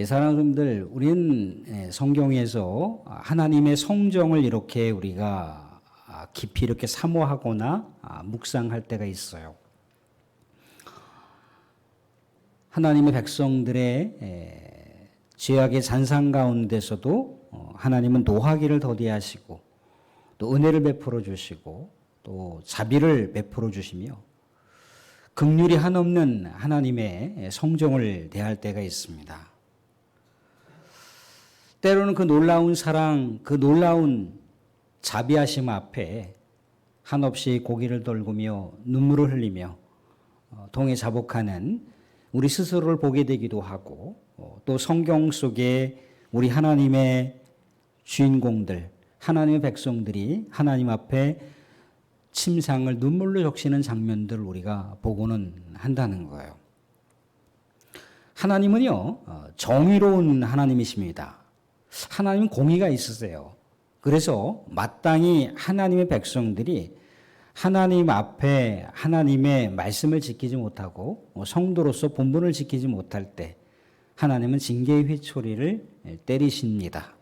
사람들, 우리는 성경에서 하나님의 성정을 이렇게 우리가 깊이 이렇게 사모하거나 묵상할 때가 있어요. 하나님의 백성들의 죄악의 잔상 가운데서도 하나님은 노하기를 더디하시고 또 은혜를 베풀어 주시고 또 자비를 베풀어 주시며 긍휼이 한없는 하나님의 성정을 대할 때가 있습니다. 때로는 그 놀라운 사랑, 그 놀라운 자비하심 앞에 한없이 고개를 떨구며 눈물을 흘리며 동에 자복하는 우리 스스로를 보게 되기도 하고 또 성경 속에 우리 하나님의 주인공들, 하나님의 백성들이 하나님 앞에 침상을 눈물로 적시는 장면들을 우리가 보고는 한다는 거예요. 하나님은요, 정의로운 하나님이십니다. 하나님은 공의가 있으세요. 그래서 마땅히 하나님의 백성들이 하나님 앞에 하나님의 말씀을 지키지 못하고 성도로서 본분을 지키지 못할 때 하나님은 징계의 회초리를 때리십니다.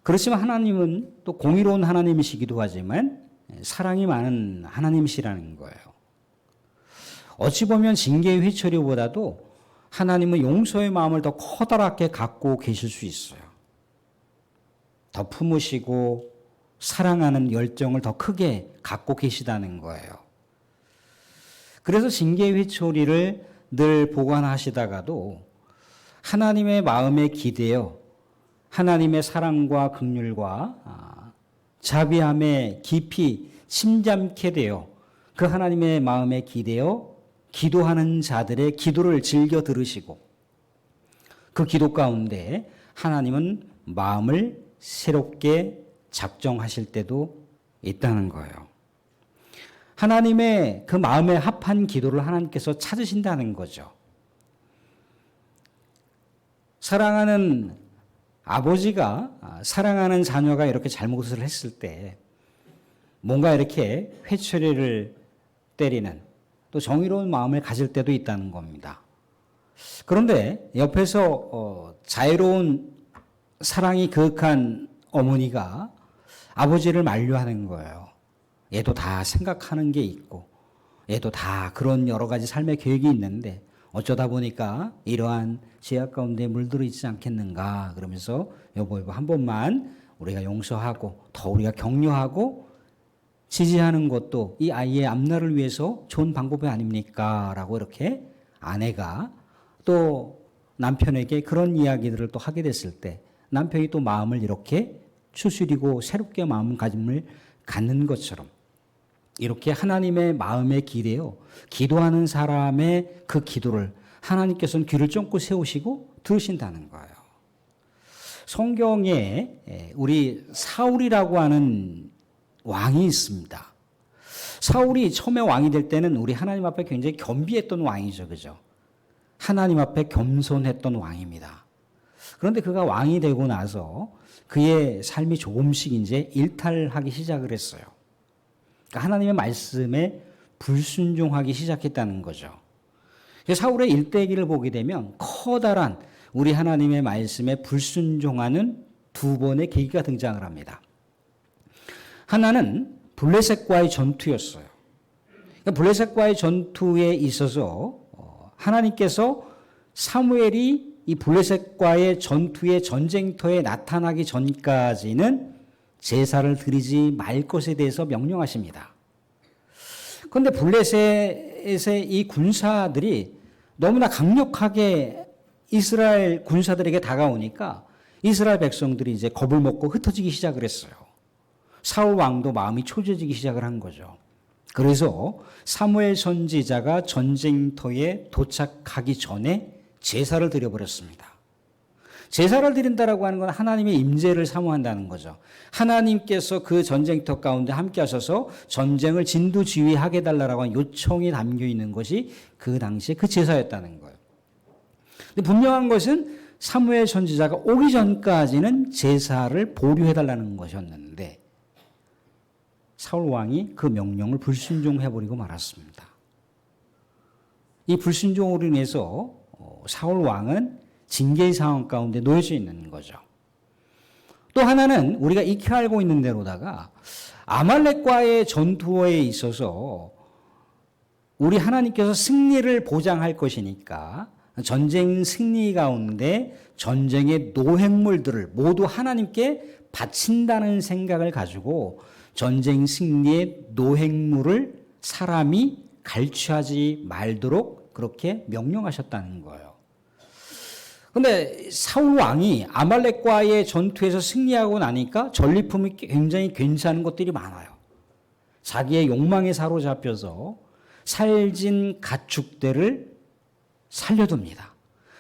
그렇지만 하나님은 또 공의로운 하나님이시기도 하지만 사랑이 많은 하나님이시라는 거예요. 어찌 보면 징계의 회초리보다도 하나님은 용서의 마음을 더 커다랗게 갖고 계실 수 있어요. 더 품으시고 사랑하는 열정을 더 크게 갖고 계시다는 거예요. 그래서 징계의 회초리를 늘 보관하시다가도 하나님의 마음에 기대어 하나님의 사랑과 긍휼과 자비함에 깊이 침잠케 되어 그 하나님의 마음에 기대어 기도하는 자들의 기도를 즐겨 들으시고 그 기도 가운데 하나님은 마음을 새롭게 작정하실 때도 있다는 거예요. 하나님의 그 마음에 합한 기도를 하나님께서 찾으신다는 거죠. 사랑하는 아버지가 사랑하는 자녀가 이렇게 잘못을 했을 때 뭔가 이렇게 회초리를 때리는 또 정의로운 마음을 가질 때도 있다는 겁니다. 그런데 옆에서 자애로운 사랑이 그윽한 어머니가 아버지를 만류하는 거예요. 얘도 다 생각하는 게 있고 얘도 다 그런 여러 가지 삶의 계획이 있는데 어쩌다 보니까 이러한 죄악 가운데 물들어 있지 않겠는가 그러면서 여보 한 번만 우리가 용서하고 더 우리가 격려하고 지지하는 것도 이 아이의 앞날을 위해서 좋은 방법이 아닙니까? 라고 이렇게 아내가 또 남편에게 그런 이야기들을 또 하게 됐을 때 남편이 또 마음을 이렇게 추스리고 새롭게 마음가짐을 갖는 것처럼 이렇게 하나님의 마음에 기대어 기도하는 사람의 그 기도를 하나님께서는 귀를 쫑긋 세우시고 들으신다는 거예요. 성경에 우리 사울이라고 하는 왕이 있습니다. 사울이 처음에 왕이 될 때는 우리 하나님 앞에 굉장히 겸비했던 왕이죠. 그죠? 하나님 앞에 겸손했던 왕입니다. 그런데 그가 왕이 되고 나서 그의 삶이 조금씩 이제 일탈하기 시작을 했어요. 그러니까 하나님의 말씀에 불순종하기 시작했다는 거죠. 사울의 일대기를 보게 되면 커다란 우리 하나님의 말씀에 불순종하는 두 번의 계기가 등장을 합니다. 하나는 블레셋과의 전투였어요. 그러니까 블레셋과의 전투에 있어서 하나님께서 사무엘이 이 블레셋과의 전투의 전쟁터에 나타나기 전까지는 제사를 드리지 말 것에 대해서 명령하십니다. 그런데 블레셋의 이 군사들이 너무나 강력하게 이스라엘 군사들에게 다가오니까 이스라엘 백성들이 이제 겁을 먹고 흩어지기 시작을 했어요. 사울 왕도 마음이 초조해지기 시작을 한 거죠. 그래서 사무엘 선지자가 전쟁터에 도착하기 전에 제사를 드려버렸습니다. 제사를 드린다라고 하는 건 하나님의 임재를 사모한다는 거죠. 하나님께서 그 전쟁터 가운데 함께 하셔서 전쟁을 진두지휘하게 해달라고 하는 요청이 담겨 있는 것이 그 당시에 그 제사였다는 거예요. 근데 분명한 것은 사무엘 선지자가 오기 전까지는 제사를 보류해달라는 것이었는데 사울 왕이 그 명령을 불순종해버리고 말았습니다. 이 불순종으로 인해서 사울 왕은 징계의 상황 가운데 놓여져 있는 거죠. 또 하나는 우리가 익히 알고 있는 대로다가 아말렉과의 전투에 있어서 우리 하나님께서 승리를 보장할 것이니까 전쟁 승리 가운데 전쟁의 노획물들을 모두 하나님께 바친다는 생각을 가지고 전쟁 승리의 노획물을 사람이 갈취하지 말도록 그렇게 명령하셨다는 거예요. 그런데 사울 왕이 아말렉과의 전투에서 승리하고 나니까 전리품이 굉장히 괜찮은 것들이 많아요. 자기의 욕망에 사로잡혀서 살진 가축대를 살려둡니다.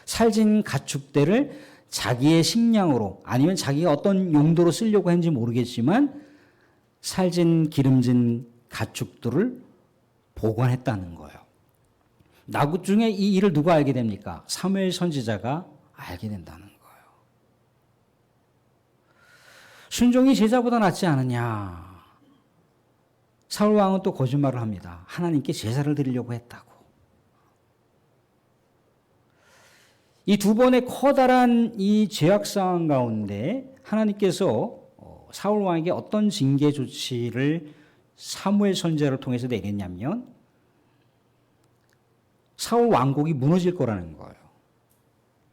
살진 가축대를 자기의 식량으로 아니면 자기가 어떤 용도로 쓰려고 했는지 모르겠지만 살진 기름진 가축들을 보관했다는 거예요. 나중에 이 일을 누가 알게 됩니까? 사무엘 선지자가 알게 된다는 거예요. 순종이 제사보다 낫지 않느냐. 사울 왕은 또 거짓말을 합니다. 하나님께 제사를 드리려고 했다고. 이 두 번의 커다란 이 죄악 상황 가운데 하나님께서 사울 왕에게 어떤 징계 조치를 사무엘 선지자를 통해서 내렸냐면 사울 왕국이 무너질 거라는 거예요.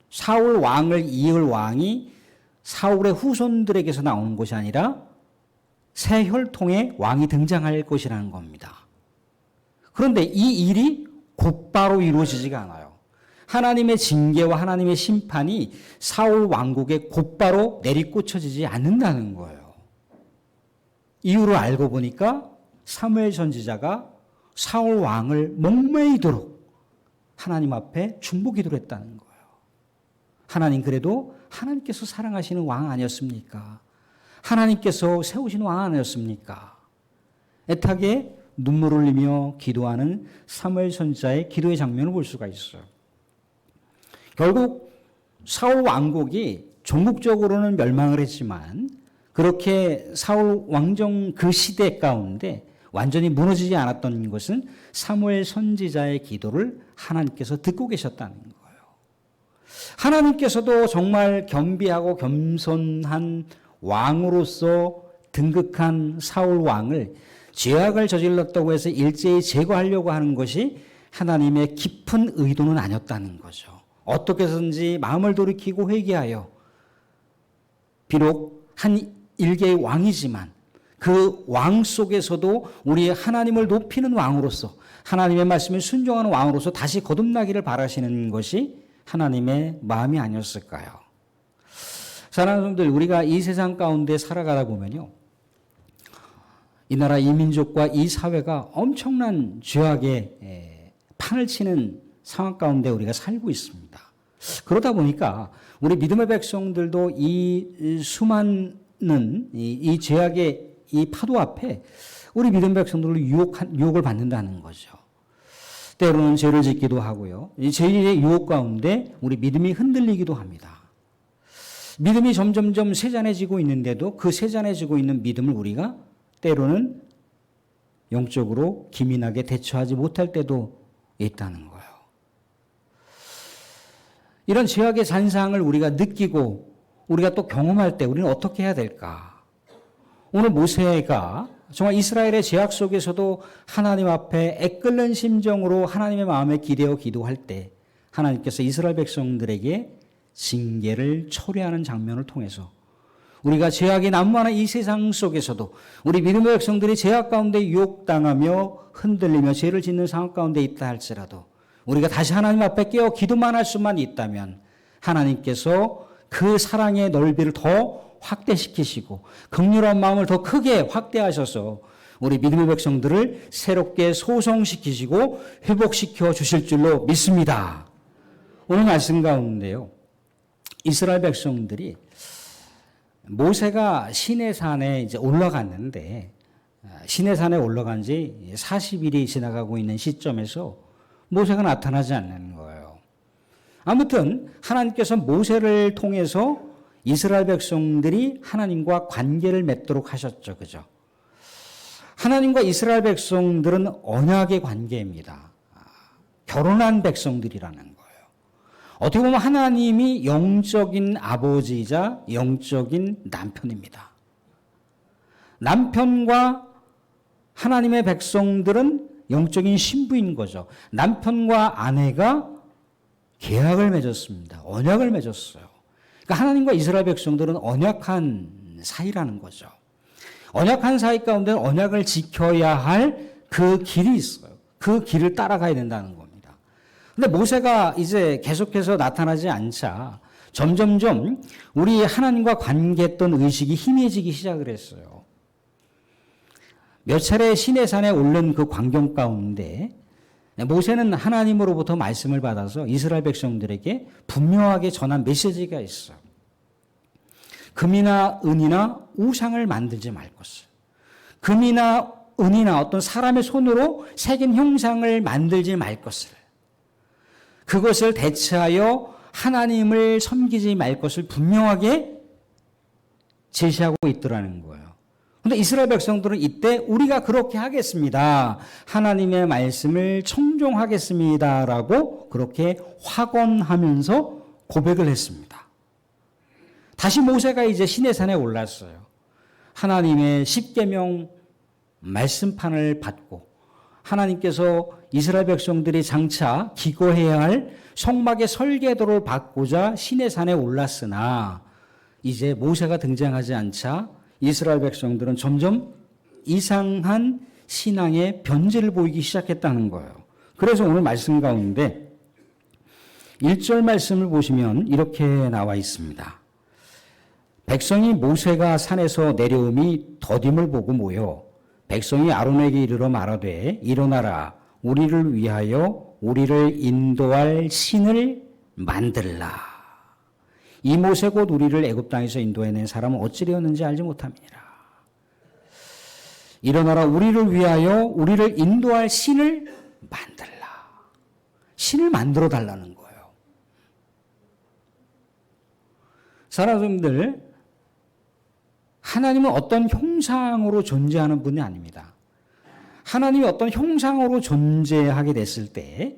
사울 왕을 이을 왕이 사울의 후손들에게서 나오는 것이 아니라 새 혈통의 왕이 등장할 것이라는 겁니다. 그런데 이 일이 곧바로 이루어지지가 않아요. 하나님의 징계와 하나님의 심판이 사울 왕국에 곧바로 내리꽂혀지지 않는다는 거예요. 이유를 알고 보니까 사무엘 선지자가 사울 왕을 목매이도록 하나님 앞에 중보기도를 했다는 거예요. 하나님, 그래도 하나님께서 사랑하시는 왕 아니었습니까? 하나님께서 세우신 왕 아니었습니까? 애타게 눈물을 흘리며 기도하는 사무엘 선지자의 기도의 장면을 볼 수가 있어요. 결국 사울 왕국이 종국적으로는 멸망을 했지만 그렇게 사울 왕정 그 시대 가운데 완전히 무너지지 않았던 것은 사무엘 선지자의 기도를 하나님께서 듣고 계셨다는 거예요. 하나님께서도 정말 겸비하고 겸손한 왕으로서 등극한 사울 왕을 죄악을 저질렀다고 해서 일제히 제거하려고 하는 것이 하나님의 깊은 의도는 아니었다는 거죠. 어떻게 해서든지 마음을 돌이키고 회개하여 비록 한 일개의 왕이지만 그 왕 속에서도 우리 하나님을 높이는 왕으로서 하나님의 말씀에 순종하는 왕으로서 다시 거듭나기를 바라시는 것이 하나님의 마음이 아니었을까요? 사랑하는 성도들, 우리가 이 세상 가운데 살아가다 보면요, 이 나라 이 민족과 이 사회가 엄청난 죄악의 판을 치는 상황 가운데 우리가 살고 있습니다. 그러다 보니까 우리 믿음의 백성들도 이 수많은 이 죄악의 이 파도 앞에 우리 믿음의 백성들을 유혹을 받는다는 거죠. 때로는 죄를 짓기도 하고요. 이 죄의 유혹 가운데 우리 믿음이 흔들리기도 합니다. 믿음이 점점점 세잔해지고 있는데도 그 세잔해지고 있는 믿음을 우리가 때로는 영적으로 기민하게 대처하지 못할 때도 있다는 거예요. 이런 죄악의 잔상을 우리가 느끼고 우리가 또 경험할 때 우리는 어떻게 해야 될까? 오늘 모세가 정말 이스라엘의 죄악 속에서도 하나님 앞에 애끓는 심정으로 하나님의 마음에 기대어 기도할 때 하나님께서 이스라엘 백성들에게 징계를 초래하는 장면을 통해서 우리가 죄악이 난무하는 이 세상 속에서도 우리 믿음의 백성들이 죄악 가운데 유혹당하며 흔들리며 죄를 짓는 상황 가운데 있다 할지라도 우리가 다시 하나님 앞에 깨어 기도만 할 수만 있다면 하나님께서 그 사랑의 넓이를 더 확대시키시고 긍휼한 마음을 더 크게 확대하셔서 우리 믿음의 백성들을 새롭게 소성시키시고 회복시켜 주실 줄로 믿습니다. 오늘 말씀 가운데요, 이스라엘 백성들이 모세가 시내산에 이제 올라갔는데 시내산에 올라간 지 40일이 지나가고 있는 시점에서 모세가 나타나지 않는 거예요. 아무튼 하나님께서 모세를 통해서 이스라엘 백성들이 하나님과 관계를 맺도록 하셨죠. 그죠? 하나님과 이스라엘 백성들은 언약의 관계입니다. 결혼한 백성들이라는 거예요. 어떻게 보면 하나님이 영적인 아버지이자 영적인 남편입니다. 남편과 하나님의 백성들은 영적인 신부인 거죠. 남편과 아내가 계약을 맺었습니다. 언약을 맺었어요. 그러니까 하나님과 이스라엘 백성들은 언약한 사이라는 거죠. 언약한 사이 가운데 언약을 지켜야 할 그 길이 있어요. 그 길을 따라가야 된다는 겁니다. 근데 모세가 이제 계속해서 나타나지 않자 점점점 우리 하나님과 관계했던 의식이 희미해지기 시작을 했어요. 몇 차례 시내산에 오른 그 광경 가운데 모세는 하나님으로부터 말씀을 받아서 이스라엘 백성들에게 분명하게 전한 메시지가 있어요. 금이나 은이나 우상을 만들지 말 것을. 금이나 은이나 어떤 사람의 손으로 새긴 형상을 만들지 말 것을. 그것을 대체하여 하나님을 섬기지 말 것을 분명하게 제시하고 있더라는 거예요. 그런데 이스라엘 백성들은 이때 우리가 그렇게 하겠습니다. 하나님의 말씀을 청종하겠습니다라고 그렇게 확언하면서 고백을 했습니다. 다시 모세가 이제 시내산에 올랐어요. 하나님의 십계명 말씀판을 받고 하나님께서 이스라엘 백성들이 장차 기거해야 할 성막의 설계도를 받고자 시내산에 올랐으나 이제 모세가 등장하지 않자 이스라엘 백성들은 점점 이상한 신앙의 변질을 보이기 시작했다는 거예요. 그래서 오늘 말씀 가운데 1절 말씀을 보시면 이렇게 나와 있습니다. 백성이 모세가 산에서 내려옴이 더딤을 보고 모여 백성이 아론에게 이르러 말하되 일어나라 우리를 위하여 우리를 인도할 신을 만들라. 이 모세 곧 우리를 애굽 땅에서 인도해낸 사람은 어찌되었는지 알지 못함이니라. 일어나라 우리를 위하여 우리를 인도할 신을 만들라. 신을 만들어 달라는 거예요. 사람들 하나님은 어떤 형상으로 존재하는 분이 아닙니다. 하나님이 어떤 형상으로 존재하게 됐을 때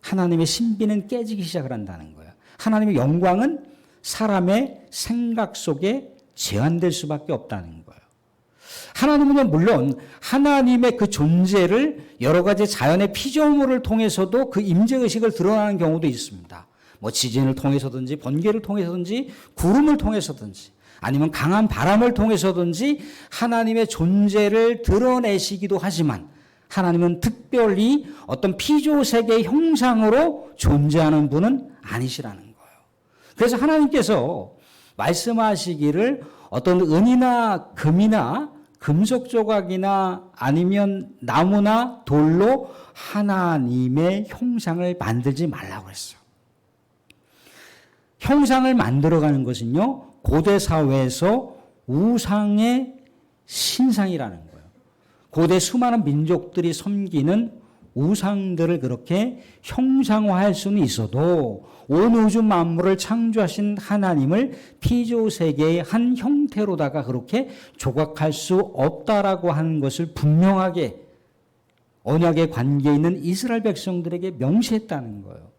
하나님의 신비는 깨지기 시작을 한다는 거예요. 하나님의 영광은 사람의 생각 속에 제한될 수밖에 없다는 거예요. 하나님은 물론 하나님의 그 존재를 여러 가지 자연의 피조물을 통해서도 그 임재의식을 드러나는 경우도 있습니다. 뭐 지진을 통해서든지 번개를 통해서든지 구름을 통해서든지 아니면 강한 바람을 통해서든지 하나님의 존재를 드러내시기도 하지만 하나님은 특별히 어떤 피조세계의 형상으로 존재하는 분은 아니시라는 거예요. 그래서 하나님께서 말씀하시기를 어떤 은이나 금이나 금속 조각이나 아니면 나무나 돌로 하나님의 형상을 만들지 말라고 했어요. 형상을 만들어가는 것은요, 고대 사회에서 우상의 신상이라는 거예요. 고대 수많은 민족들이 섬기는 우상들을 그렇게 형상화할 수는 있어도 온 우주 만물을 창조하신 하나님을 피조세계의 한 형태로다가 그렇게 조각할 수 없다라고 하는 것을 분명하게 언약의 관계에 있는 이스라엘 백성들에게 명시했다는 거예요.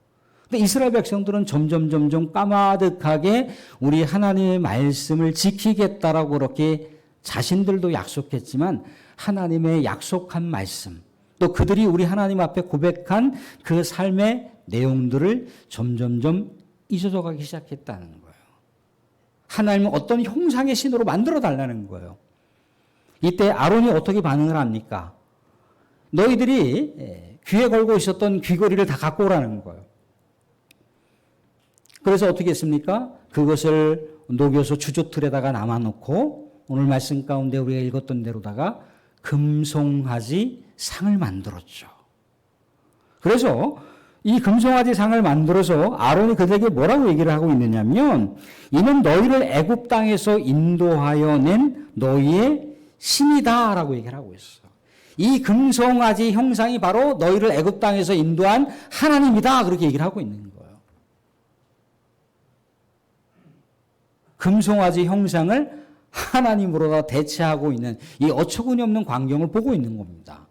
근데 이스라엘 백성들은 점점 까마득하게 우리 하나님의 말씀을 지키겠다라고 그렇게 자신들도 약속했지만 하나님의 약속한 말씀 또 그들이 우리 하나님 앞에 고백한 그 삶의 내용들을 점점 잊어져 가기 시작했다는 거예요. 하나님은 어떤 형상의 신으로 만들어 달라는 거예요. 이때 아론이 어떻게 반응을 합니까? 너희들이 귀에 걸고 있었던 귀걸이를 다 갖고 오라는 거예요. 그래서 어떻게 했습니까? 그것을 녹여서 주조틀에다가 남아놓고 오늘 말씀 가운데 우리가 읽었던 대로다가 금송아지 상을 만들었죠. 그래서 이 금송아지 상을 만들어서 아론이 그들에게 뭐라고 얘기를 하고 있느냐면 이는 너희를 애굽 땅에서 인도하여 낸 너희의 신이다라고 얘기를 하고 있어요. 이 금송아지 형상이 바로 너희를 애굽 땅에서 인도한 하나님이다 그렇게 얘기를 하고 있는 거예요. 금송아지 형상을 하나님으로 대체하고 있는 이 어처구니 없는 광경을 보고 있는 겁니다.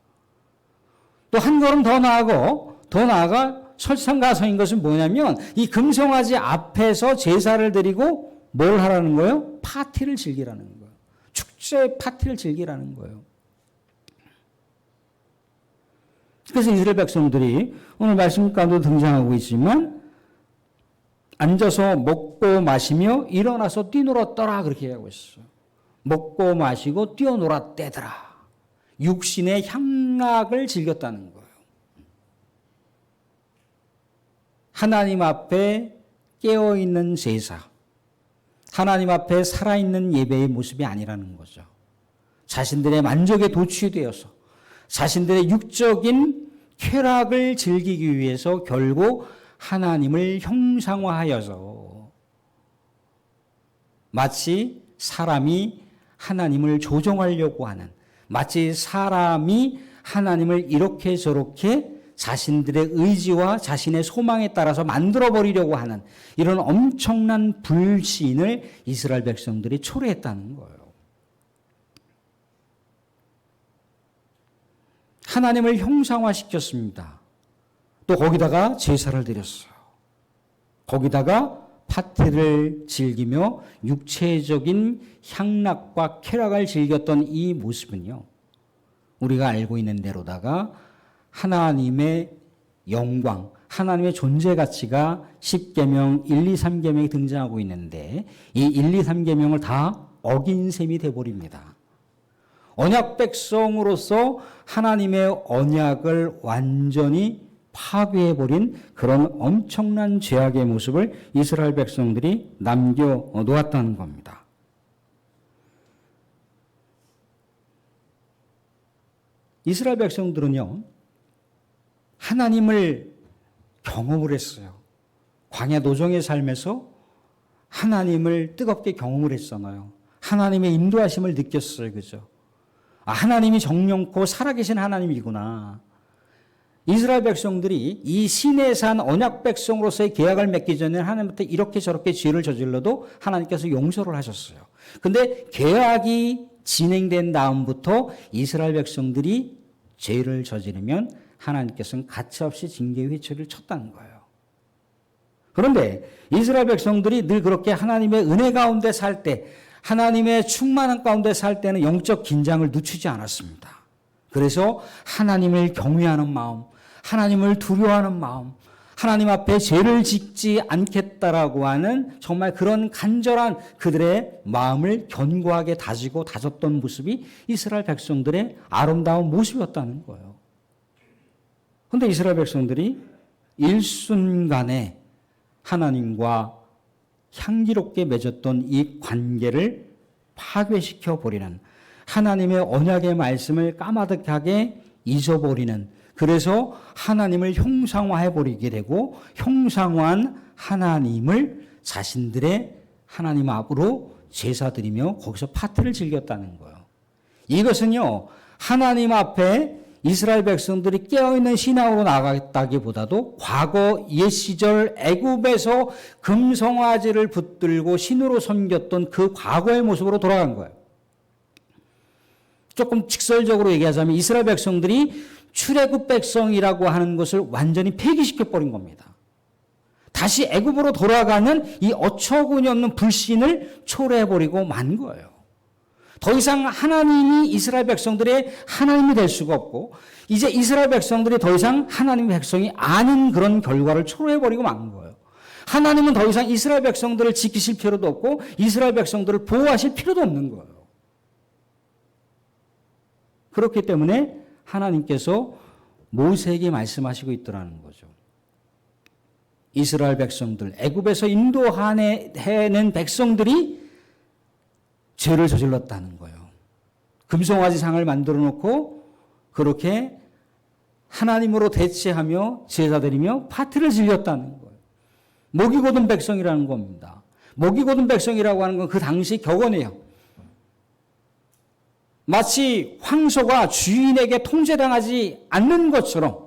또 한 걸음 더 나아가 설상가성인 것은 뭐냐면 이 금송아지 앞에서 제사를 드리고 뭘 하라는 거예요? 파티를 즐기라는 거예요. 축제 파티를 즐기라는 거예요. 그래서 이스라엘 백성들이 오늘 말씀 가운데 등장하고 있지만 앉아서 먹고 마시며 일어나서 뛰놀았더라 그렇게 하고 있어요. 먹고 마시고 뛰어놀았대더라. 육신의 향락을 즐겼다는 거예요. 하나님 앞에 깨어있는 제사, 하나님 앞에 살아있는 예배의 모습이 아니라는 거죠. 자신들의 만족에 도취되어서 자신들의 육적인 쾌락을 즐기기 위해서 결국 하나님을 형상화하여서 마치 사람이 하나님을 조종하려고 하는, 마치 사람이 하나님을 이렇게 저렇게 자신들의 의지와 자신의 소망에 따라서 만들어버리려고 하는 이런 엄청난 불신을 이스라엘 백성들이 초래했다는 거예요. 하나님을 형상화시켰습니다. 또 거기다가 제사를 드렸어요. 거기다가 파티를 즐기며 육체적인 향락과 쾌락을 즐겼던 이 모습은요, 우리가 알고 있는 대로다가 하나님의 영광, 하나님의 존재 가치가 10계명, 1, 2, 3계명에 등장하고 있는데 이 1, 2, 3계명을 다 어긴 셈이 돼버립니다. 언약 백성으로서 하나님의 언약을 완전히 파괴해버린 그런 엄청난 죄악의 모습을 이스라엘 백성들이 남겨놓았다는 겁니다. 이스라엘 백성들은요, 하나님을 경험을 했어요. 광야 노정의 삶에서 하나님을 뜨겁게 경험을 했잖아요. 하나님의 인도하심을 느꼈어요. 그죠? 아, 하나님이 정령코 살아계신 하나님이구나. 이스라엘 백성들이 이 시내산 언약 백성으로서의 계약을 맺기 전에 하나님한테 이렇게 저렇게 죄를 저질러도 하나님께서 용서를 하셨어요. 근데 계약이 진행된 다음부터 이스라엘 백성들이 죄를 저지르면 하나님께서는 가차없이 징계의 회초리를 쳤다는 거예요. 그런데 이스라엘 백성들이 늘 그렇게 하나님의 은혜 가운데 살 때, 하나님의 충만한 가운데 살 때는 영적 긴장을 늦추지 않았습니다. 그래서 하나님을 경외하는 마음, 하나님을 두려워하는 마음, 하나님 앞에 죄를 짓지 않겠다라고 하는 정말 그런 간절한 그들의 마음을 견고하게 다지고 다졌던 모습이 이스라엘 백성들의 아름다운 모습이었다는 거예요. 그런데 이스라엘 백성들이 일순간에 하나님과 향기롭게 맺었던 이 관계를 파괴시켜 버리는, 하나님의 언약의 말씀을 까마득하게 잊어버리는, 그래서 하나님을 형상화해 버리게 되고 형상화한 하나님을 자신들의 하나님 앞으로 제사드리며 거기서 파티를 즐겼다는 거예요. 이것은요, 하나님 앞에 이스라엘 백성들이 깨어있는 신앙으로 나갔다기보다도 과거 옛 시절 애굽에서 금송아지를 붙들고 신으로 섬겼던 그 과거의 모습으로 돌아간 거예요. 조금 직설적으로 얘기하자면 이스라엘 백성들이 출애굽 백성이라고 하는 것을 완전히 폐기시켜버린 겁니다. 다시 애굽으로 돌아가는 이 어처구니 없는 불신을 초래해버리고 만 거예요. 더 이상 하나님이 이스라엘 백성들의 하나님이 될 수가 없고 이제 이스라엘 백성들이 더 이상 하나님의 백성이 아닌 그런 결과를 초래해버리고 만 거예요. 하나님은 더 이상 이스라엘 백성들을 지키실 필요도 없고 이스라엘 백성들을 보호하실 필요도 없는 거예요. 그렇기 때문에 하나님께서 모세에게 말씀하시고 있더라는 거죠. 이스라엘 백성들, 애굽에서 인도해낸 백성들이 죄를 저질렀다는 거예요. 금송아지 상을 만들어 놓고 그렇게 하나님으로 대체하며 제사드리며 파티를 즐겼다는 거예요. 목이 곧은 백성이라는 겁니다. 목이 곧은 백성이라고 하는 건 그 당시 격언이에요. 마치 황소가 주인에게 통제당하지 않는 것처럼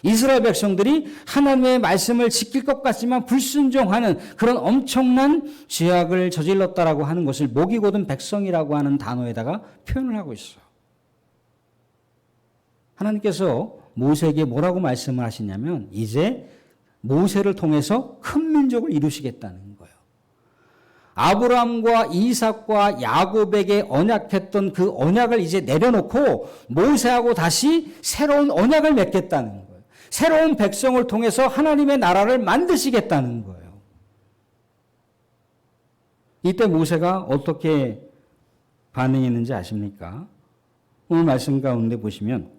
이스라엘 백성들이 하나님의 말씀을 지킬 것 같지만 불순종하는 그런 엄청난 죄악을 저질렀다라고 하는 것을 목이 곧은 백성이라고 하는 단어에다가 표현을 하고 있어요. 하나님께서 모세에게 뭐라고 말씀을 하시냐면 이제 모세를 통해서 큰 민족을 이루시겠다는 거예요. 아브라함과 이삭과 야곱에게 언약했던 그 언약을 이제 내려놓고 모세하고 다시 새로운 언약을 맺겠다는 거예요. 새로운 백성을 통해서 하나님의 나라를 만드시겠다는 거예요. 이때 모세가 어떻게 반응했는지 아십니까? 오늘 말씀 가운데 보시면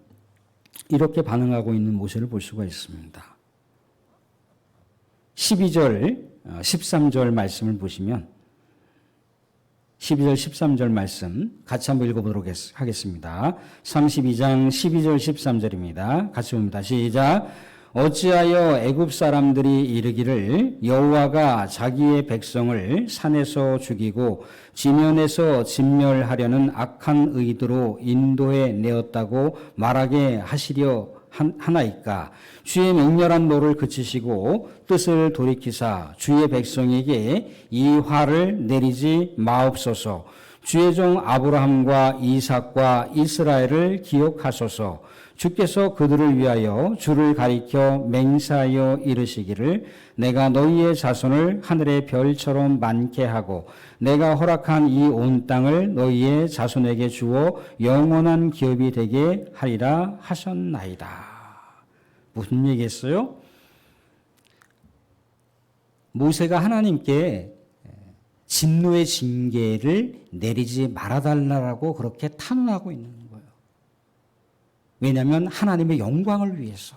이렇게 반응하고 있는 모세를 볼 수가 있습니다. 12절, 13절 말씀을 보시면 12절, 13절 말씀 같이 한번 읽어보도록 하겠습니다. 32장 12절, 13절입니다. 같이 봅니다. 시작. 어찌하여 애굽 사람들이 이르기를 여호와가 자기의 백성을 산에서 죽이고 지면에서 진멸하려는 악한 의도로 인도해 내었다고 말하게 하시려 하나이까. 주의 맹렬한 노를 그치시고 뜻을 돌이키사 주의 백성에게 이 화를 내리지 마옵소서. 주의 종 아브라함과 이삭과 이스라엘을 기억하소서. 주께서 그들을 위하여 주를 가리켜 맹세하여 이르시기를 내가 너희의 자손을 하늘의 별처럼 많게 하고 내가 허락한 이 온 땅을 너희의 자손에게 주어 영원한 기업이 되게 하리라 하셨나이다. 무슨 얘기했어요? 모세가 하나님께 진노의 징계를 내리지 말아달라고 그렇게 탄원하고 있는 거예요. 왜냐하면 하나님의 영광을 위해서.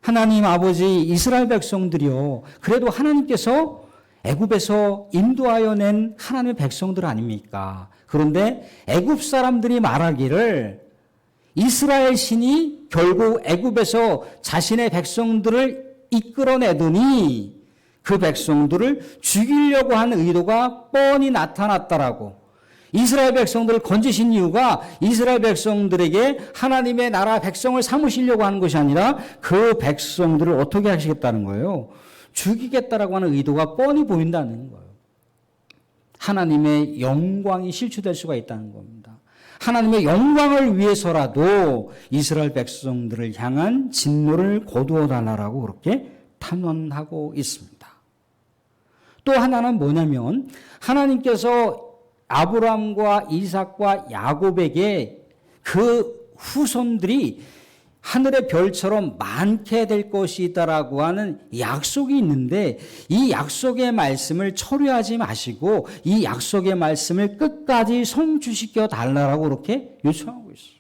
하나님 아버지 이스라엘 백성들이요. 그래도 하나님께서 애굽에서 인도하여 낸 하나님의 백성들 아닙니까? 그런데 애굽 사람들이 말하기를 이스라엘 신이 결국 애굽에서 자신의 백성들을 이끌어내더니 그 백성들을 죽이려고 하는 의도가 뻔히 나타났다라고. 이스라엘 백성들을 건지신 이유가 이스라엘 백성들에게 하나님의 나라 백성을 삼으시려고 하는 것이 아니라 그 백성들을 어떻게 하시겠다는 거예요? 죽이겠다라고 하는 의도가 뻔히 보인다는 거예요. 하나님의 영광이 실추될 수가 있다는 겁니다. 하나님의 영광을 위해서라도 이스라엘 백성들을 향한 진노를 거두어 달라고 그렇게 탄원하고 있습니다. 또 하나는 뭐냐면 하나님께서 아브라함과 이삭과 야곱에게 그 후손들이 하늘의 별처럼 많게 될 것이다라고 하는 약속이 있는데 이 약속의 말씀을 철회하지 마시고 이 약속의 말씀을 끝까지 성취시켜 달라고 그렇게 요청하고 있어요.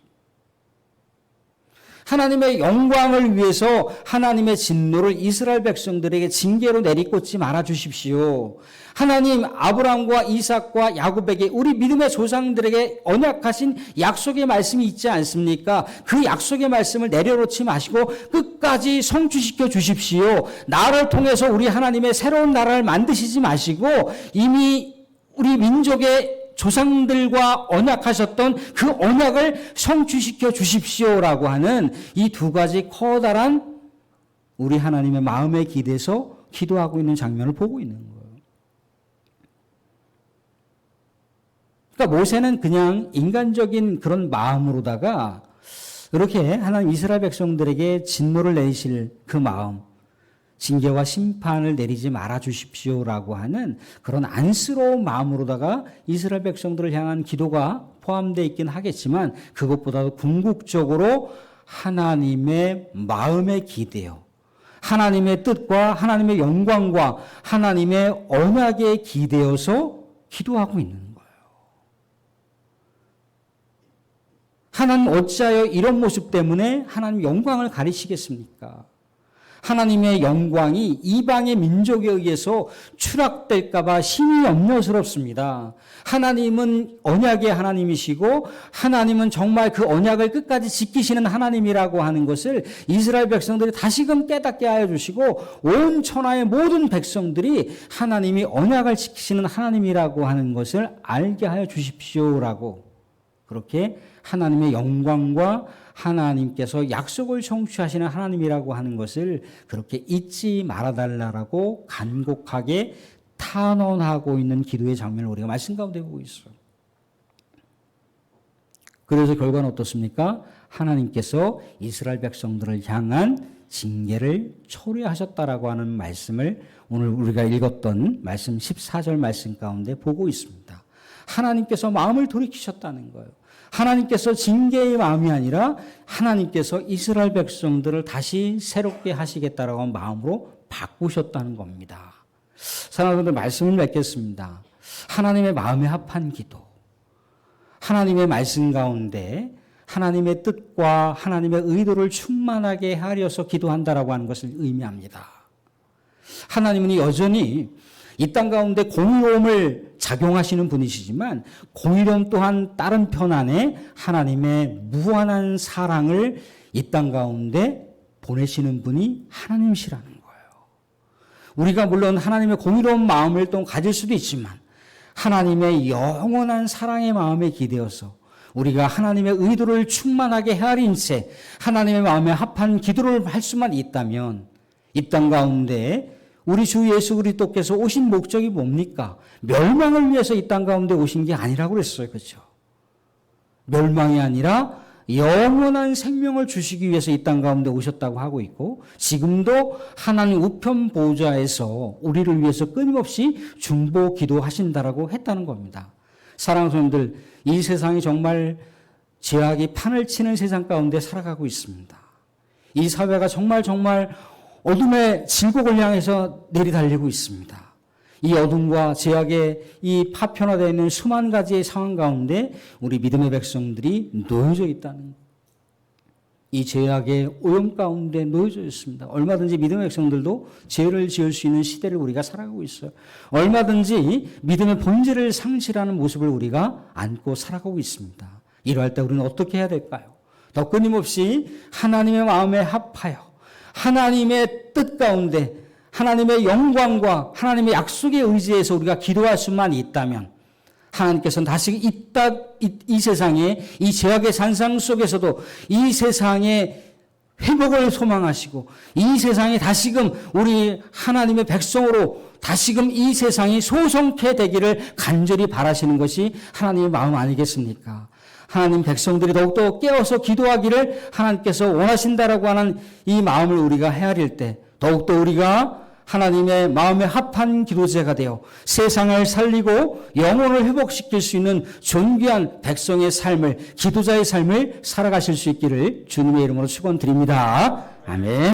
하나님의 영광을 위해서 하나님의 진노를 이스라엘 백성들에게 징계로 내리꽂지 말아 주십시오. 하나님 아브라함과 이삭과 야곱에게 우리 믿음의 조상들에게 언약하신 약속의 말씀이 있지 않습니까? 그 약속의 말씀을 내려놓지 마시고 끝까지 성취시켜 주십시오. 나를 통해서 우리 하나님의 새로운 나라를 만드시지 마시고 이미 우리 민족의 조상들과 언약하셨던 그 언약을 성취시켜 주십시오라고 하는 이 두 가지 커다란 우리 하나님의 마음에 기대서 기도하고 있는 장면을 보고 있는 거예요. 그러니까 모세는 그냥 인간적인 그런 마음으로다가 이렇게 하나님 이스라엘 백성들에게 진노를 내리실 그 마음, 징계와 심판을 내리지 말아 주십시오라고 하는 그런 안쓰러운 마음으로다가 이스라엘 백성들을 향한 기도가 포함되어 있긴 하겠지만 그것보다도 궁극적으로 하나님의 마음에 기대어 하나님의 뜻과 하나님의 영광과 하나님의 언약에 기대어서 기도하고 있는 거예요. 하나님 어찌하여 이런 모습 때문에 하나님 영광을 가리시겠습니까? 하나님의 영광이 이방의 민족에 의해서 추락될까 봐 심히 염려스럽습니다. 하나님은 언약의 하나님이시고 하나님은 정말 그 언약을 끝까지 지키시는 하나님이라고 하는 것을 이스라엘 백성들이 다시금 깨닫게 하여 주시고 온 천하의 모든 백성들이 하나님이 언약을 지키시는 하나님이라고 하는 것을 알게 하여 주십시오라고 그렇게 하나님의 영광과 하나님께서 약속을 성취하시는 하나님이라고 하는 것을 그렇게 잊지 말아달라고 간곡하게 탄원하고 있는 기도의 장면을 우리가 말씀 가운데 보고 있어요. 그래서 결과는 어떻습니까? 하나님께서 이스라엘 백성들을 향한 징계를 초래하셨다라고 하는 말씀을 오늘 우리가 읽었던 말씀 14절 말씀 가운데 보고 있습니다. 하나님께서 마음을 돌이키셨다는 거예요. 하나님께서 징계의 마음이 아니라 하나님께서 이스라엘 백성들을 다시 새롭게 하시겠다라고 하는 마음으로 바꾸셨다는 겁니다. 사랑하는 분들, 말씀을 맺겠습니다. 하나님의 마음에 합한 기도, 하나님의 말씀 가운데 하나님의 뜻과 하나님의 의도를 충만하게 하려서 기도한다라고 하는 것을 의미합니다. 하나님은 여전히 이 땅 가운데 공의로움을 작용하시는 분이시지만 공의로움 또한 다른 편 안에 하나님의 무한한 사랑을 이 땅 가운데 보내시는 분이 하나님이시라는 거예요. 우리가 물론 하나님의 공의로운 마음을 또 가질 수도 있지만 하나님의 영원한 사랑의 마음에 기대어서 우리가 하나님의 의도를 충만하게 헤아린 채 하나님의 마음에 합한 기도를 할 수만 있다면 이 땅 가운데 우리 주 예수 그리스도께서 오신 목적이 뭡니까? 멸망을 위해서 이 땅 가운데 오신 게 아니라고 그랬어요. 그렇죠? 멸망이 아니라 영원한 생명을 주시기 위해서 이 땅 가운데 오셨다고 하고 있고 지금도 하나님 우편 보좌에서 우리를 위해서 끊임없이 중보 기도하신다라고 했다는 겁니다. 사랑하는 성도들, 이 세상이 정말 죄악이 판을 치는 세상 가운데 살아가고 있습니다. 이 사회가 정말 어둠의 질곡을 향해서 내리달리고 있습니다. 이 어둠과 죄악의 이 파편화되어 있는 수만 가지의 상황 가운데 우리 믿음의 백성들이 놓여져 있다는 것. 이 죄악의 오염 가운데 놓여져 있습니다. 얼마든지 믿음의 백성들도 죄를 지을 수 있는 시대를 우리가 살아가고 있어요. 얼마든지 믿음의 본질을 상실하는 모습을 우리가 안고 살아가고 있습니다. 이러할 때 우리는 어떻게 해야 될까요? 더 끊임없이 하나님의 마음에 합하여 하나님의 뜻 가운데 하나님의 영광과 하나님의 약속에 의지해서 우리가 기도할 수만 있다면 하나님께서는 다시 이 세상에 이 죄악의 산상 속에서도 이 세상에 회복을 소망하시고 이 세상에 다시금 우리 하나님의 백성으로 다시금 이 세상이 소성케 되기를 간절히 바라시는 것이 하나님의 마음 아니겠습니까? 하나님 백성들이 더욱더 깨어서 기도하기를 하나님께서 원하신다라고 하는 이 마음을 우리가 헤아릴 때 더욱더 우리가 하나님의 마음에 합한 기도자가 되어 세상을 살리고 영혼을 회복시킬 수 있는 존귀한 백성의 삶을, 기도자의 삶을 살아가실 수 있기를 주님의 이름으로 축원드립니다. 아멘.